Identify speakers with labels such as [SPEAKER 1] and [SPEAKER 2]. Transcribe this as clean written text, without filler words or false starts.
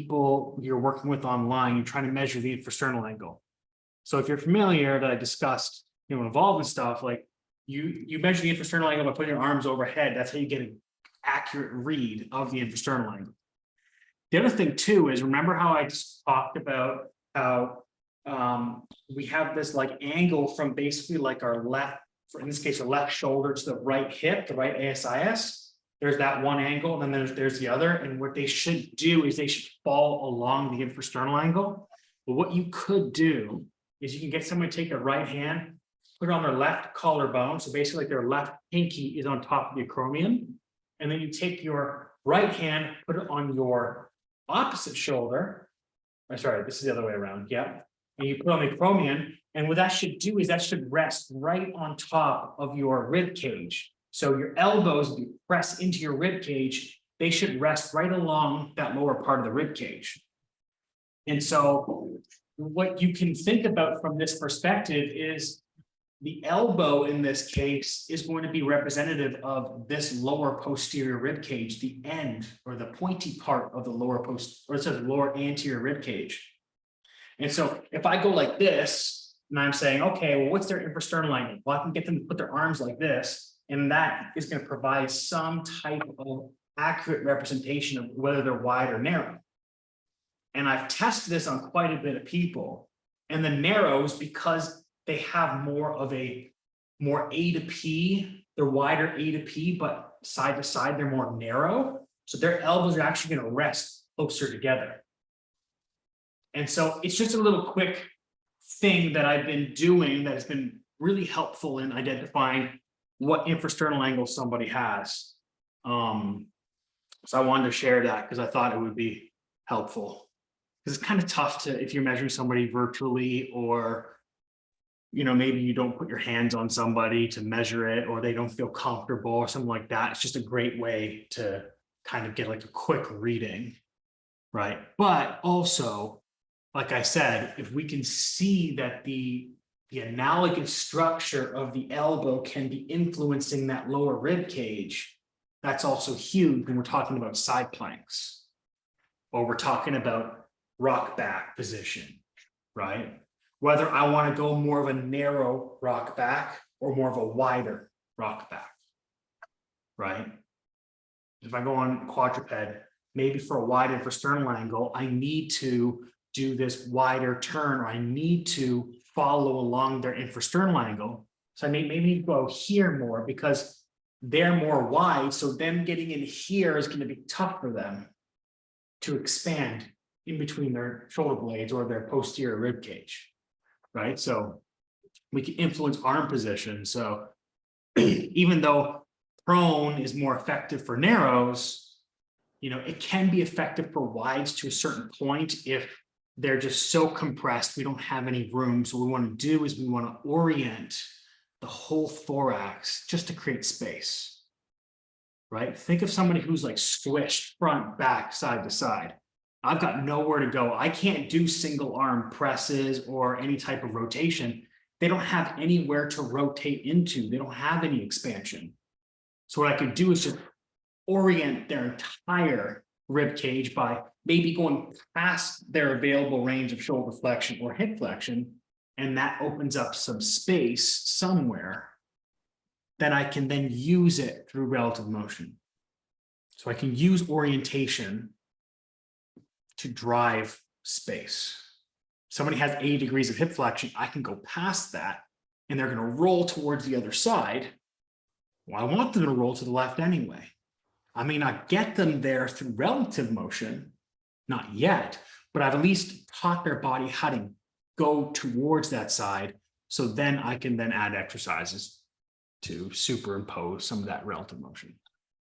[SPEAKER 1] people you're working with online, you're trying to measure the infrasternal angle. So if you're familiar that I discussed, involved in stuff like you measure the infrasternal angle by putting your arms overhead. That's how you get an accurate read of the infrasternal angle. The other thing too is remember how I just talked about how we have this like angle from basically like our left, in this case, our left shoulder to the right hip, the right ASIS. There's that one angle, and then there's the other. And what they should do is they should fall along the infrasternal angle. But what you could do is you can get someone to take their right hand, put it on their left collarbone. So basically, like their left pinky is on top of the acromion. And then you take your right hand, put it on your opposite shoulder. I'm sorry, this is the other way around. Yeah. And you put on the acromion. And what that should do is that should rest right on top of your rib cage. So your elbows press into your rib cage. They should rest right along that lower part of the rib cage. And so what you can think about from this perspective is the elbow in this case is going to be representative of this lower posterior rib cage, the end or the pointy part of the lower lower anterior rib cage. And so if I go like this and I'm saying, okay, well, what's their infrasternal angle? Well, I can get them to put their arms like this, and that is going to provide some type of accurate representation of whether they're wide or narrow. And I've tested this on quite a bit of people, and the narrows, because they have more A to P, they're wider A to P, but side to side, they're more narrow. So their elbows are actually going to rest closer together. And so it's just a little quick thing that I've been doing that has been really helpful in identifying what infrasternal angle somebody has. So I wanted to share that because I thought it would be helpful. Because it's kind of tough to, if you're measuring somebody virtually, or maybe you don't put your hands on somebody to measure it, or they don't feel comfortable or something like that. It's just a great way to kind of get like a quick reading, right? But also, like I said, if we can see that the analogous structure of the elbow can be influencing that lower rib cage, that's also huge when we're talking about side planks, or we're talking about rock back position, right? Whether I want to go more of a narrow rock back or more of a wider rock back, right? If I go on quadruped, maybe for a wide infrasternal angle, I need to do this wider turn, or I need to follow along their infrasternal angle. So I maybe go here more because they're more wide. So them getting in here is going to be tough for them to expand in between their shoulder blades or their posterior rib cage, right? So we can influence arm position. So even though prone is more effective for narrows, it can be effective for wides to a certain point if they're just so compressed, we don't have any room. So what we want to do is we want to orient the whole thorax just to create space, right? Think of somebody who's like squished front, back, side to side. I've got nowhere to go. I can't do single arm presses or any type of rotation. They don't have anywhere to rotate into. They don't have any expansion. So what I could do is just orient their entire rib cage by maybe going past their available range of shoulder flexion or hip flexion, and that opens up some space somewhere that I can then use it through relative motion. So I can use orientation to drive space. Somebody has 80 degrees of hip flexion, I can go past that and they're going to roll towards the other side. Well, I want them to roll to the left anyway. I may not get them there through relative motion, not yet, but I've at least taught their body how to go towards that side. So then I can then add exercises to superimpose some of that relative motion.